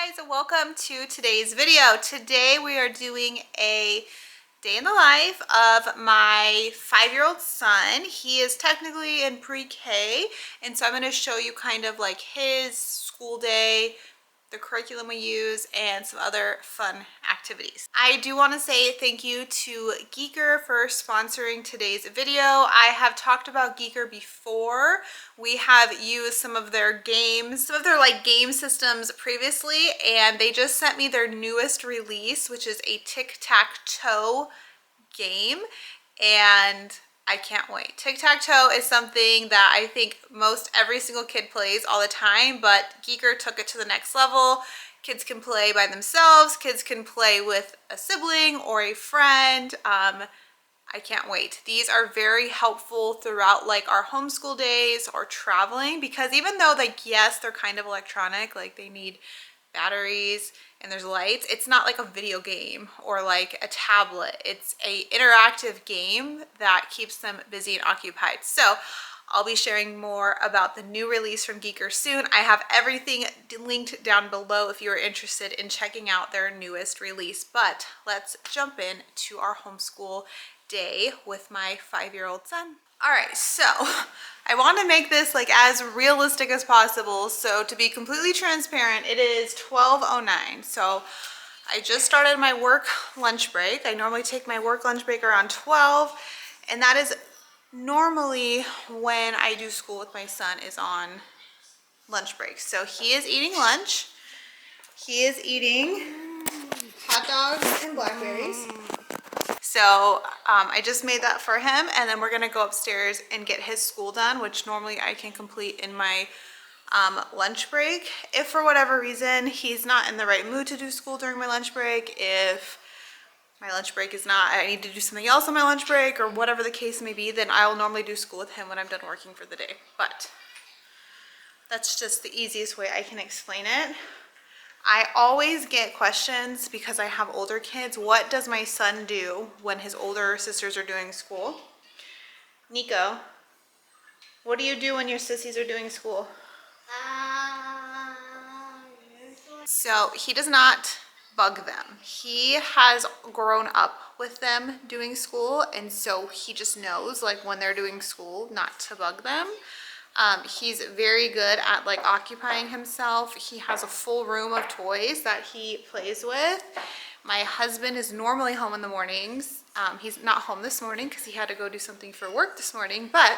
Guys, welcome to today's video. Today we are doing a day in the life of my 5-year-old son. He is technically in pre-K, and so I'm going to show you kind of like his school day, the curriculum we use, and some other fun activities. I do want to say thank you to Geeker for sponsoring today's video. I have talked about Geeker before. We have used some of their games, some of their like game systems previously, and they just sent me their newest release, which is a tic-tac-toe game, and I can't wait. Tic-tac-toe is something that I think most every single kid plays all the time, but Geeker took it to the next level. Kids can play by themselves, kids can play with a sibling or a friend. I can't wait. These are very helpful throughout like our homeschool days or traveling, because even though like, yes, they're kind of electronic, like they need batteries and there's lights, it's not like a video game or like a tablet. It's a interactive game that keeps them busy and occupied. So I'll be sharing more about the new release from Geeker soon. I have everything linked down below if you are interested in checking out their newest release. But let's jump in to our homeschool day with my 5-year-old son. All right, so I want to make this like as realistic as possible. So to be completely transparent, it is 12:09. So I just started my work lunch break. I normally take my work lunch break around 12, and that is normally when I do school with my son, is on lunch break. So he is eating lunch. He is eating hot dogs and blackberries. So I just made that for him, and then we're gonna go upstairs and get his school done, which normally I can complete in my lunch break. If for whatever reason he's not in the right mood to do school during my lunch break, if my lunch break is not, I need to do something else on my lunch break or whatever the case may be, then I'll normally do school with him when I'm done working for the day. But that's just the easiest way I can explain it. I always get questions because I have older kids. What does my son do when his older sisters are doing school? Nico, what do you do when your sissies are doing school? So he does not bug them. He has grown up with them doing school, and so he just knows like when they're doing school not to bug them. He's very good at like occupying himself. He has a full room of toys that he plays with. My husband is normally home in the mornings. He's not home this morning because he had to go do something for work this morning, but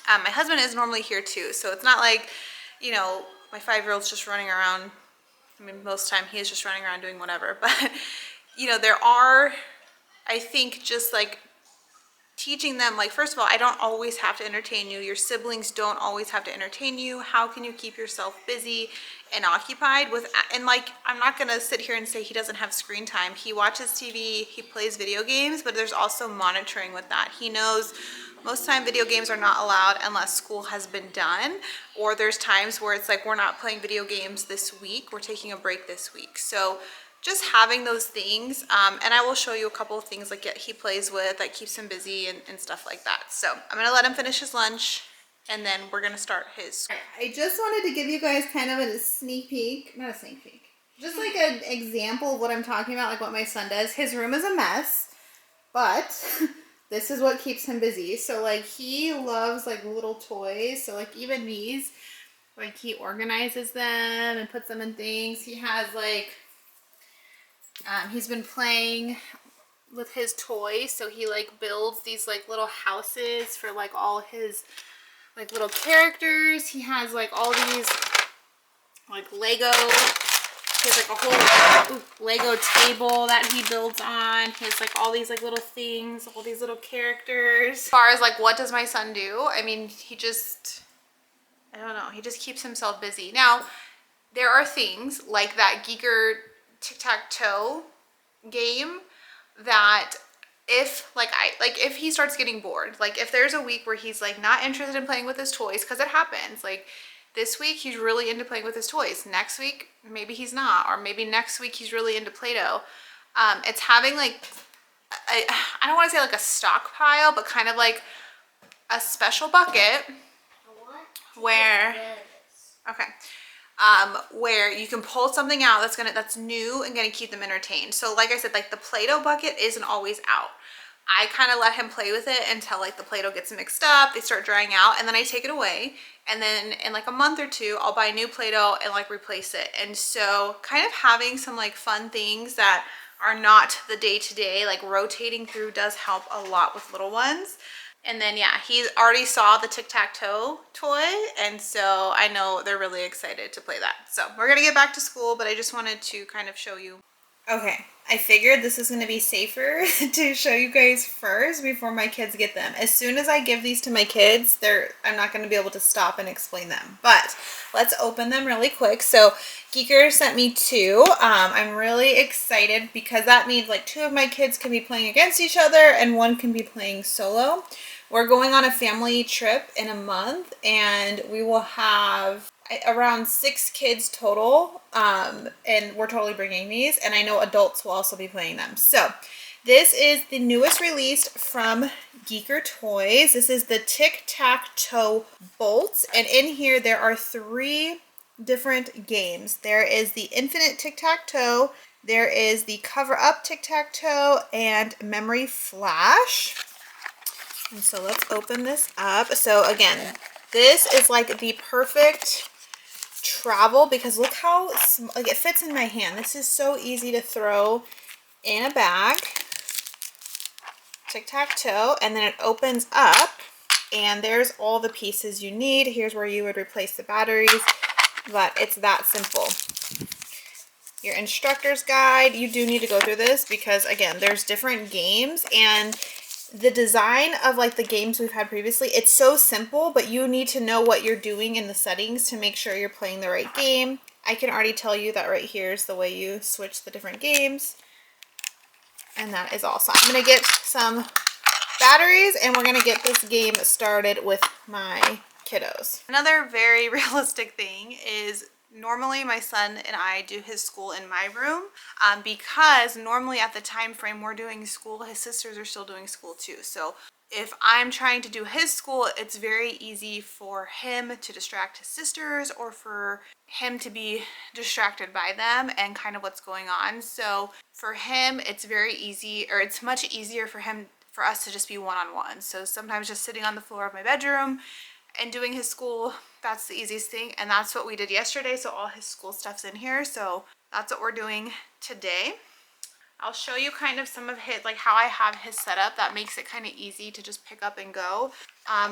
my husband is normally here too. So it's not like, you know, my 5-year-old's just running around. I mean, most of the time he is just running around doing whatever, but you know, there are, I think, just like teaching them, like, first of all, I don't always have to entertain you. Your siblings don't always have to entertain you. How can you keep yourself busy and occupied with, and like, I'm not gonna sit here and say he doesn't have screen time. He watches TV, he plays video games, but there's also monitoring with that. He knows most of the time video games are not allowed unless school has been done, or there's times where it's like, we're not playing video games this week, we're taking a break this week. So just having those things, and I will show you a couple of things like he plays with that keeps him busy and stuff like that. So I'm gonna let him finish his lunch, and then we're gonna start his. I just wanted to give you guys kind of a sneak peek, not a sneak peek, just like an example of what I'm talking about, like what my son does. His room is a mess, but this is what keeps him busy. So like he loves like little toys, so like even these, like he organizes them and puts them in things. He has like, he's been playing with his toys, so he like builds these like little houses for like all his like little characters. He has like all these like Lego. He has like a whole Lego table that he builds on. He has like all these like little things, all these little characters. As far as like what does my son do? I mean, he just, I don't know, he just keeps himself busy. Now, there are things like that Geeker tic-tac-toe game that if if he starts getting bored, like if there's a week where he's like not interested in playing with his toys, because it happens, like this week he's really into playing with his toys, next week maybe he's not, or maybe next week he's really into Play-Doh. It's having like I don't want to say like a stockpile, but kind of like a special bucket where, okay, where you can pull something out that's new and gonna keep them entertained. So like I said, like the Play-Doh bucket isn't always out. I kind of let him play with it until like the Play-Doh gets mixed up, they start drying out, and then I take it away. And then in like a month or two, I'll buy new Play-Doh and like replace it. And so kind of having some like fun things that are not the day-to-day, like rotating through, does help a lot with little ones. And then yeah, he already saw the tic-tac-toe toy, and so I know they're really excited to play that. So we're gonna get back to school, but I just wanted to kind of show you. Okay, I figured this is gonna be safer to show you guys first before my kids get them. As soon as I give these to my kids, I'm not gonna be able to stop and explain them. But let's open them really quick. So Geeker sent me two. I'm really excited because that means like two of my kids can be playing against each other and one can be playing solo. We're going on a family trip in a month, and we will have around 6 kids total, and we're totally bringing these, and I know adults will also be playing them. So this is the newest release from Geeker Toys. This is the tic-tac-toe bolts, and in here there are 3 different games. There is the infinite tic-tac-toe, there is the cover-up tic-tac-toe, and memory flash. And so let's open this up. So again, this is like the perfect travel because look how like it fits in my hand. This is so easy to throw in a bag. Tic-tac-toe, and then it opens up and there's all the pieces you need. Here's where you would replace the batteries, but it's that simple. Your instructor's guide, you do need to go through this because again, there's different games, and the design of like the games we've had previously, it's so simple, but you need to know what you're doing in the settings to make sure you're playing the right game. I can already tell you that right here is the way you switch the different games. And that is all. So I'm going to get some batteries and we're going to get this game started with my kiddos. Another very realistic thing is normally my son and I do his school in my room, because normally at the time frame we're doing school, his sisters are still doing school too. So if I'm trying to do his school, it's very easy for him to distract his sisters or for him to be distracted by them and kind of what's going on. So for him, it's very easy, or it's much easier for us to just be one-on-one. So sometimes just sitting on the floor of my bedroom and doing his school, that's the easiest thing, and that's what we did yesterday. So all his school stuff's in here, so that's what we're doing today. I'll show you kind of some of his, like how I have his setup that makes it kind of easy to just pick up and go.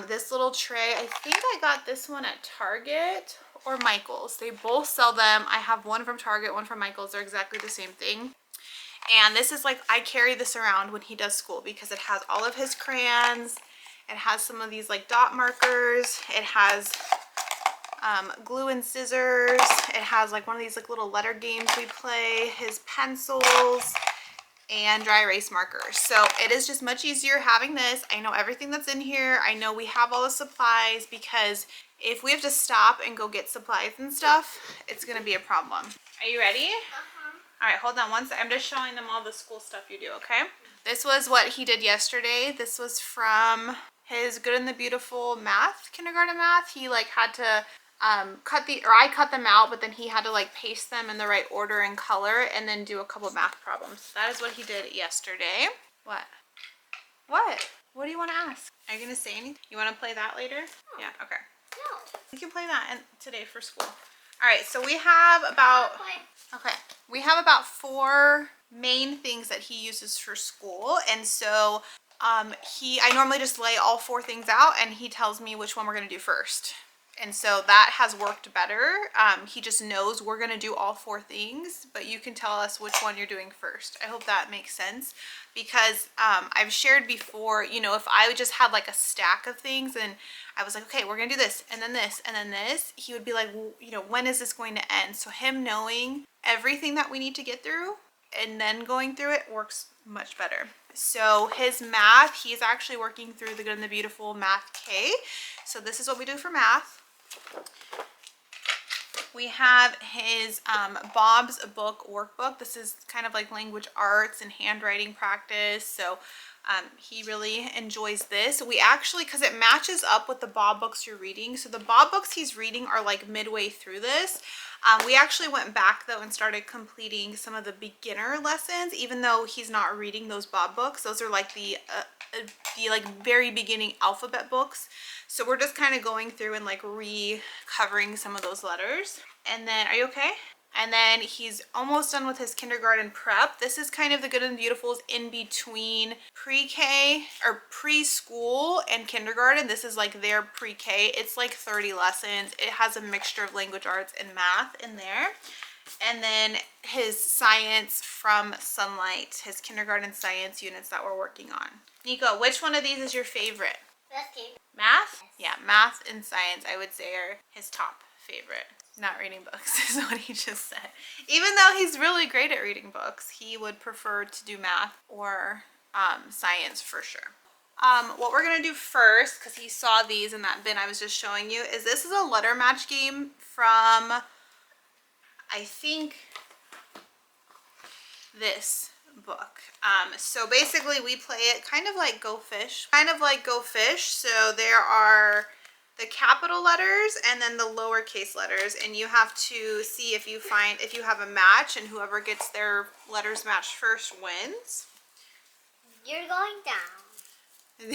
This little tray, I think I got this one at Target or Michael's. They both sell them. I have one from Target, one from Michael's. They're exactly the same thing. And this is like, I carry this around when he does school because it has all of his crayons. It has some of these like dot markers. It has glue and scissors. It has like one of these like little letter games we play, his pencils, and dry erase markers. So it is just much easier having this. I know everything that's in here. I know we have all the supplies, because if we have to stop and go get supplies and stuff, it's gonna be a problem. Are you ready? All right, hold on one second. I'm just showing them all the school stuff you do, okay? This was what he did yesterday. This was from his Good and the Beautiful math, kindergarten math. He like had to I cut them out, but then he had to like paste them in the right order and color and then do a couple of math problems. That is what he did yesterday. What? What? What do you want to ask? Are you going to say anything? You want to play that later? No. Yeah, okay. No. We can play that today for school. All right, so we have about, okay, we have about 4 main things that he uses for school. And so I normally just lay all 4 things out and he tells me which one we're going to do first. And so that has worked better. He just knows we're going to do all 4 things, but you can tell us which one you're doing first. I hope that makes sense, because I've shared before, you know, if I just had like a stack of things and I was like, okay, we're going to do this and then this and then this, he would be like, well, you know, when is this going to end? So him knowing everything that we need to get through and then going through it works much better. So his math, he's actually working through the Good and the Beautiful Math K. So this is what we do for math. We have his Bob's Book workbook. This is kind of like language arts and handwriting practice. So he really enjoys this. We actually, because it matches up with the Bob books you're reading. So the Bob books he's reading are like midway through this. We actually went back though and started completing some of the beginner lessons, even though he's not reading those Bob books. Those are like the like very beginning alphabet books. So we're just kind of going through and like recovering some of those letters. And then, are you okay? And then he's almost done with his kindergarten prep. This is kind of the Good and Beautifuls in between pre-K or preschool and kindergarten. This is like their pre-K. It's like 30 lessons. It has a mixture of language arts and math in there. And then his science from Sunlight, his kindergarten science units that we're working on. Nico, which one of these is your favorite? Math? Yeah, math and science I would say are his top favorite. Not reading books is what he just said. Even though he's really great at reading books, he would prefer to do math or science for sure. What we're going to do first, because he saw these in that bin I was just showing you, is this is a letter match game from, I think, this book. So basically we play it kind of like Go Fish. So there are the capital letters and then the lowercase letters, and you have to see if you have a match, and whoever gets their letters matched first wins. You're going down.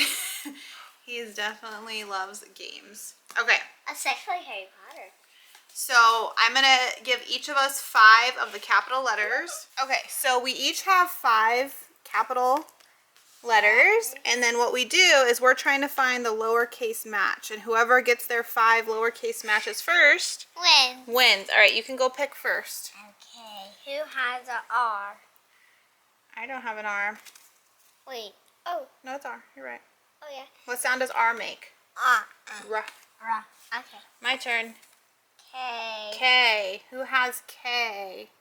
He definitely loves games. Okay. Especially Harry Potter. So I'm going to give each of us 5 of the capital letters. Okay, so we each have 5 capital letters, and then what we do is we're trying to find the lowercase match, and whoever gets their 5 lowercase matches first wins. All right, you can go pick first. Okay. Who has an R? I don't have an R. Wait. Oh. No, it's R. You're right. Oh, yeah. What sound does R make? R. R. Okay. My turn. K. K. Who has K?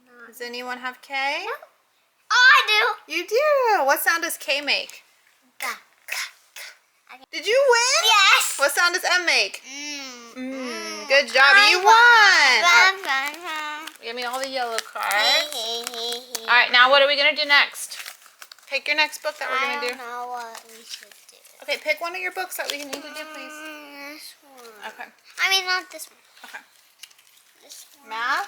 No. Does anyone have K? No. I do. You do. What sound does K make? Okay. Did you win? Yes. What sound does M make? Mm. Good job. You won. Give me all the yellow cards. All right, now what are we going to do next? Pick your next book that we're going to do. I don't know what we should do. Okay, pick one of your books that we need to do, please. This one. Okay. I mean, not this one. Okay. This one. Math.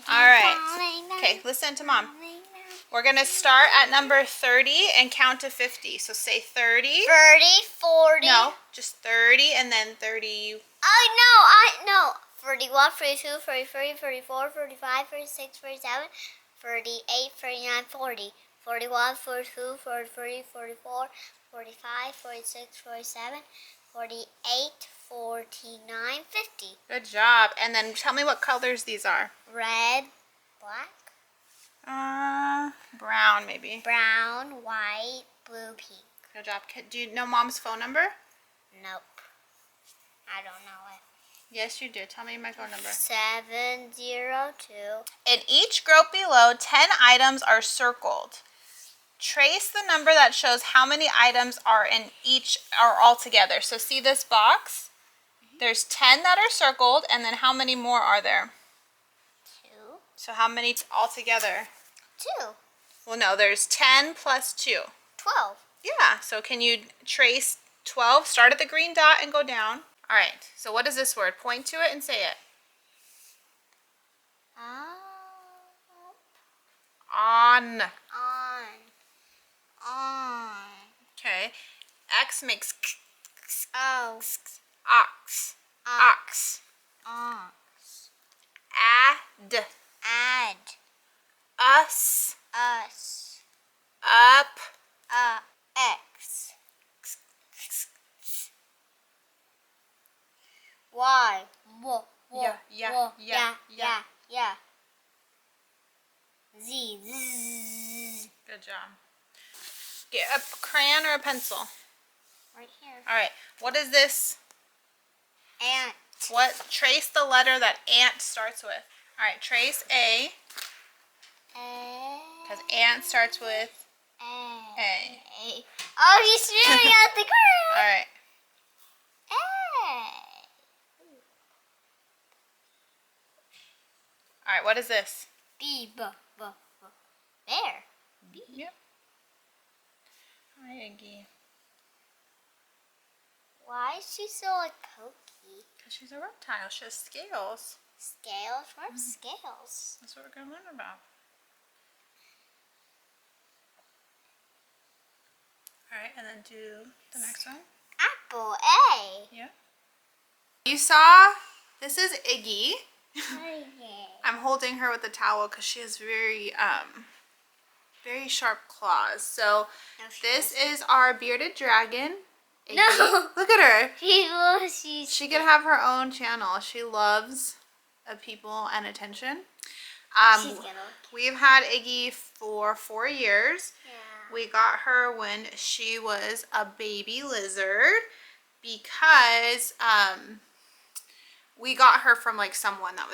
All right. Okay, listen to Mom. We're going to start at number 30 and count to 50. So say 30. 30, 40. No, just 30 and then 30. I know. 41, 42, 43, 44, 45, 46, 47, 48, 49, 40. 41, 42, 43, 44, 45, 46, 47, 48, 49, 50. Good job. And then tell me what colors these are. Red, black, Brown maybe. brown, white, blue, pink. Good job. Do you know Mom's phone number? Nope. I don't know it. Yes, you do. Tell me my phone number. 702. In each group below, 10 items are circled. Trace the number that shows how many items are all together. So see this box? There's 10 that are circled, and then how many more are there? 2. So how many all together? 2. Well, no, there's 10 plus 2. 12. Yeah, so can you trace 12? Start at the green dot and go down. All right, so what is this word? Point to it and say it. On. Okay. X makes k. Oh. Ox. Ox. Add. Add. Us. Us. Up. X. Y. Yeah. Z. Z. Good job. Get a crayon or a pencil. Right here. All right. What is this? Ant. Trace the letter that ant starts with. All right. Trace A. Because ant starts with A. Oh, he's staring at the crayon. All right. All right. What is this? B. Bear. B. Yep. Hi, Iggy. Why is she so like pokey? Because she's a reptile. She has scales. Scales? What are scales? That's what we're going to learn about. Alright, and then do the next one. Apple A. Yeah. You saw, this is Iggy. Okay. I'm holding her with a towel because she has very, very sharp claws. So No, this is our bearded dragon. Iggy. No. Look at her. She's She can have her own channel. She loves people and attention. she's gonna. We've had Iggy for 4 years. Yeah. We got her when she was a baby lizard because we got her from like someone that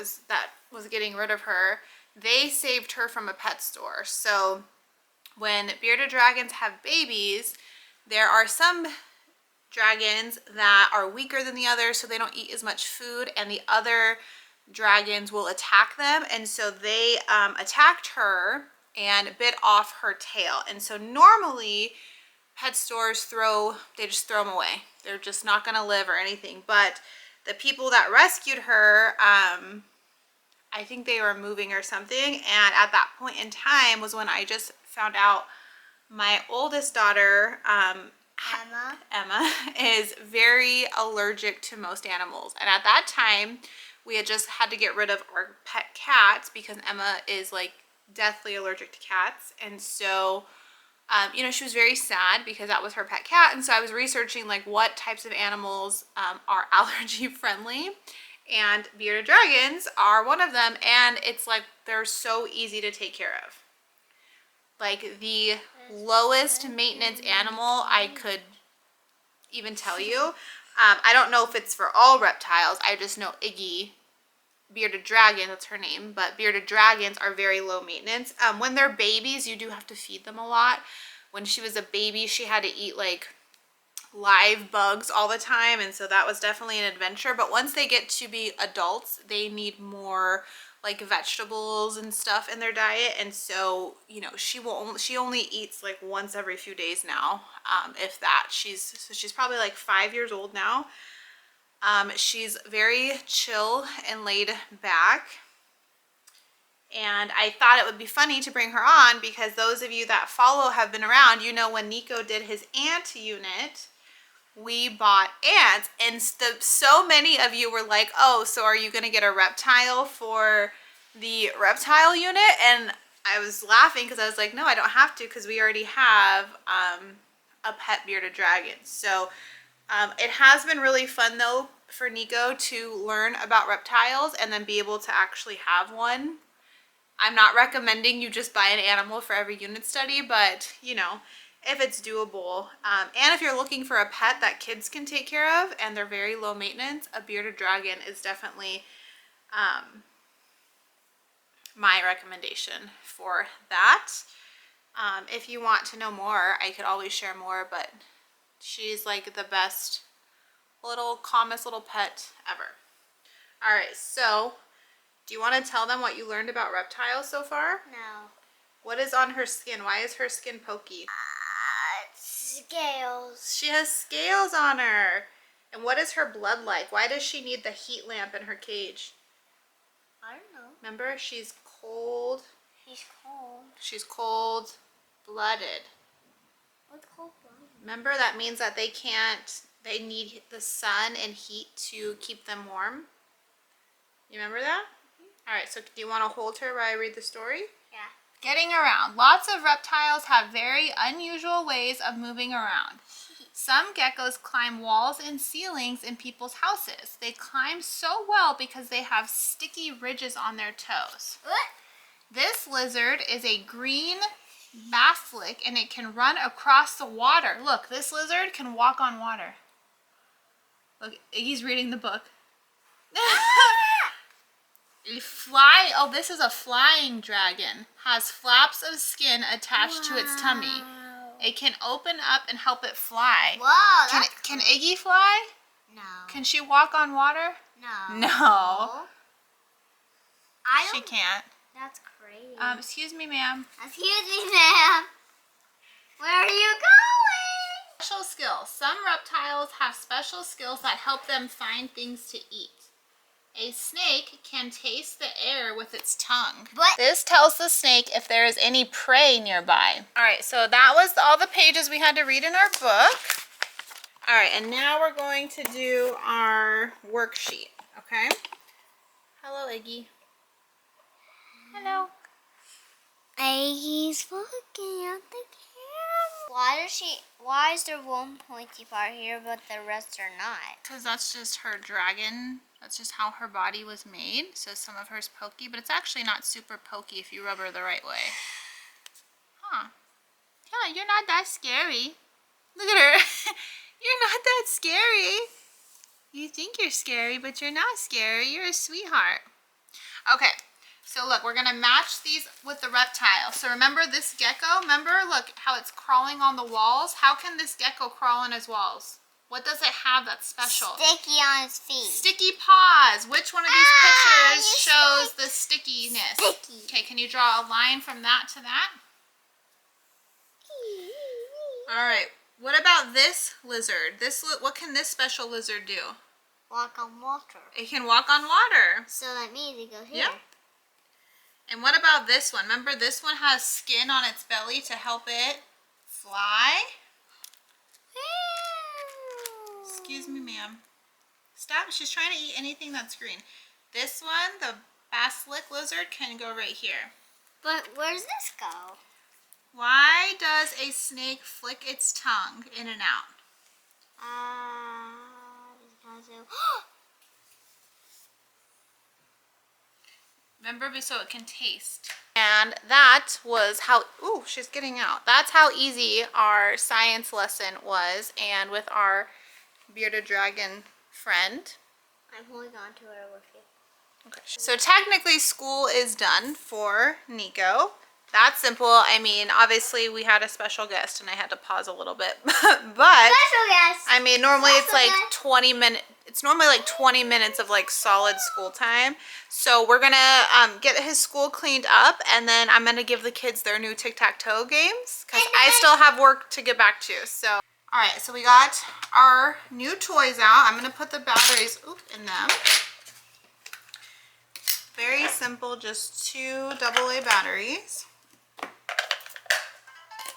was getting rid of her. They saved her from a pet store. So when bearded dragons have babies, there are some dragons that are weaker than the others, so they don't eat as much food, and the other dragons will attack them. And so they attacked her and bit off her tail. And so normally pet stores they just throw them away. They're just not going to live or anything. But the people that rescued her, I think they were moving or something, and at that point in time was when I just found out my oldest daughter, Emma, is very allergic to most animals. And at that time, we had just had to get rid of our pet cats because Emma is like deathly allergic to cats. And so, you know, she was very sad because that was her pet cat. And so I was researching like what types of animals are allergy friendly. And bearded dragons are one of them. And it's like they're so easy to take care of. Like the lowest maintenance animal I could even tell you. I don't know if it's for all reptiles. I just know Iggy, bearded dragon, that's her name, but bearded dragons are very low maintenance. When they're babies, you do have to feed them a lot. When she was a baby, she had to eat like live bugs all the time, and so that was definitely an adventure. But once they get to be adults, they need more like vegetables and stuff in their diet, and so, you know, she only eats like once every few days now, if that. She's probably like 5 years old now. She's very chill and laid back, and I thought it would be funny to bring her on because those of you that have been around, you know, when Nico did his ant unit, we bought ants, and so many of you were like, oh, so are you gonna get a reptile for the reptile unit? And I was laughing because I was like, no, I don't have to, because we already have a pet bearded dragon. So it has been really fun though for Nico to learn about reptiles and then be able to actually have one. I'm not recommending you just buy an animal for every unit study, but you know, if it's doable, and if you're looking for a pet that kids can take care of and they're very low maintenance, a bearded dragon is definitely my recommendation for that. If you want to know more, I could always share more, but she's like the best calmest little pet ever. All right, so do you want to tell them what you learned about reptiles so far? No. What is on her skin? Why is her skin pokey? Scales. She has scales on her. And what is her blood like? Why does she need the heat lamp in her cage? I don't know. Remember, she's cold. She's cold. She's cold-blooded. What's cold-blooded? Remember, that means that they need the sun and heat to keep them warm. You remember that? All right, so do you want to hold her while I read the story? Yeah. Getting around. Lots of reptiles have very unusual ways of moving around. Some geckos climb walls and ceilings in people's houses. They climb so well because they have sticky ridges on their toes. What? This lizard is a green basslick, and it can run across the water. Look, this lizard can walk on water. Look, Iggy's reading the book. Oh, this is a flying dragon. Has flaps of skin attached to its tummy. It can open up and help it fly. Whoa, Can Iggy fly? No. Can she walk on water? No. No. She She can't. That's crazy. Excuse me, ma'am. Excuse me, ma'am. Where are you going? Special skills. Some reptiles have special skills that help them find things to eat. A snake can taste the air with its tongue. What? This tells the snake if there is any prey nearby. All right, so that was all the pages we had to read in our book. All right, and now we're going to do our worksheet, okay? Hello, Iggy. Hello. He's looking at the camera. Why is there one pointy part here but the rest are not? Because that's just her dragon. That's just how her body was made. So some of her's pokey, but it's actually not super pokey if you rub her the right way. Huh. Yeah, you're not that scary. Look at her. You're not that scary. You think you're scary, but you're not scary. You're a sweetheart. Okay. So look, we're gonna match these with the reptile. So remember this gecko? Remember, look how it's crawling on the walls? How can this gecko crawl on his walls? What does it have that's special? Sticky on his feet. Sticky paws. Which one of these pictures shows the stickiness? Sticky. Okay, can you draw a line from that to that? All right. What about this lizard? What can this special lizard do? Walk on water. It can walk on water. So that means it goes here. Yep. And what about this one? Remember, this one has skin on its belly to help it fly. Excuse me, ma'am. Stop. She's trying to eat anything that's green. This one, the basilisk lizard, can go right here. But where's this go? Why does a snake flick its tongue in and out? Because it... Remember, so it can taste. And that was how, ooh, she's getting out. That's how easy our science lesson was. And with our bearded dragon friend. I'm holding on to her with you. Okay. So technically school is done for Nico. That's simple. I mean, obviously we had a special guest and I had to pause a little bit. But Special guest. I mean, normally it's Special like guest. 20 minutes. It's normally like 20 minutes of like solid school time. So we're gonna get his school cleaned up, and then I'm gonna give the kids their new tic-tac-toe games because I still have work to get back to. So, all right, so we got our new toys out. I'm gonna put the batteries in them. Very simple, just 2 AA batteries.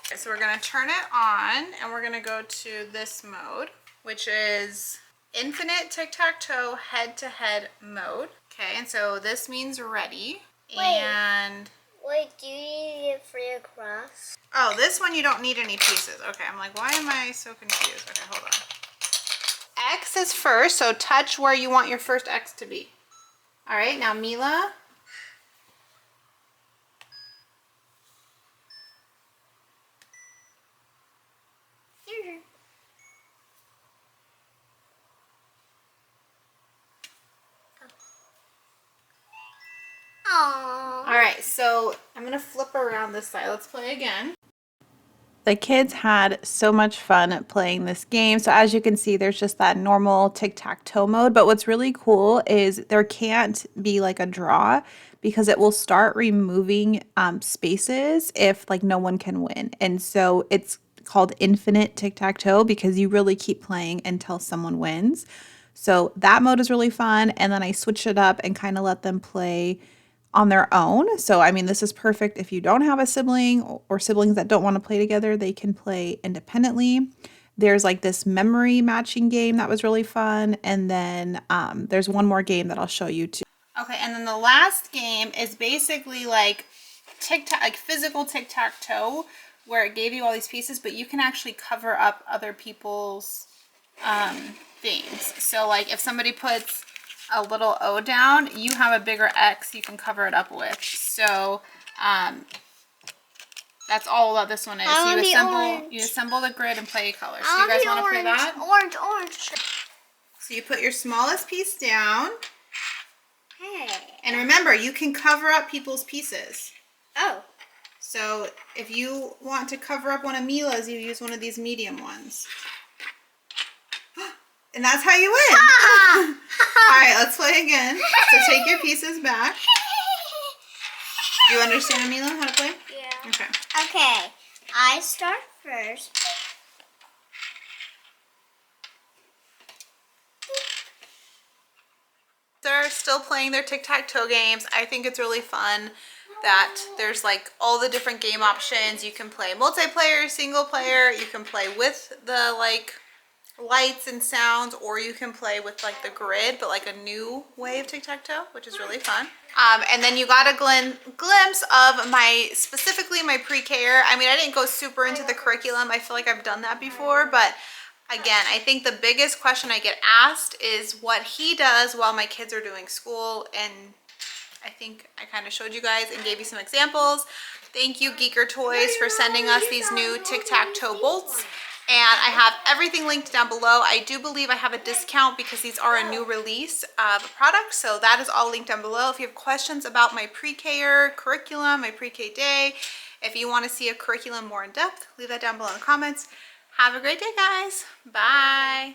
Okay, so we're gonna turn it on, and we're gonna go to this mode, which is infinite tic-tac-toe head-to-head mode. Okay, and so this means ready. And Wait, do you need it for your cross? oh, this one you don't need any pieces. Okay, I'm like, why am I so confused? Okay, hold on. X is first, so touch where you want your first X to be. All right, now Mila. Aww. All right, so I'm gonna flip around this side. Let's play again. The kids had so much fun playing this game. So as you can see, there's just that normal tic-tac-toe mode. But what's really cool is there can't be like a draw because it will start removing spaces if like no one can win. And so it's called infinite tic-tac-toe because you really keep playing until someone wins. So that mode is really fun. And then I switched it up and kind of let them play on their own. So, I mean, this is perfect if you don't have a sibling or siblings that don't want to play together, they can play independently. There's like this memory matching game that was really fun. And then there's one more game that I'll show you too. Okay, and then the last game is basically like physical tic-tac-toe, where it gave you all these pieces, but you can actually cover up other people's things. So like if somebody puts a little O down, you have a bigger X you can cover it up with. So that's all that this one is. You assemble the grid and play colors. So you guys want to play that? Orange. So you put your smallest piece down. Hey. And remember, you can cover up people's pieces. Oh. So if you want to cover up one of Mila's, you use one of these medium ones. And that's how you win. All right, let's play again. So take your pieces back. Do you understand, Mila, how to play? Yeah. Okay. Okay. I start first. They're still playing their tic-tac-toe games. I think it's really fun that there's like all the different game options. You can play multiplayer, single player, you can play with the like lights and sounds, or you can play with like the grid, but like a new way of tic-tac-toe, which is really fun. And then you got a glimpse of specifically my pre-K. I mean, I didn't go super into the curriculum. I feel like I've done that before, but again, I think the biggest question I get asked is what he does while my kids are doing school, and I think I kind of showed you guys and gave you some examples. Thank you, Geeker Toys, for sending us these new tic-tac-toe bolts. And I have everything linked down below. I do believe I have a discount because these are a new release of a product. So that is all linked down below. If you have questions about my pre-K curriculum, my pre-K day, if you want to see a curriculum more in depth, leave that down below in the comments. Have a great day, guys. Bye.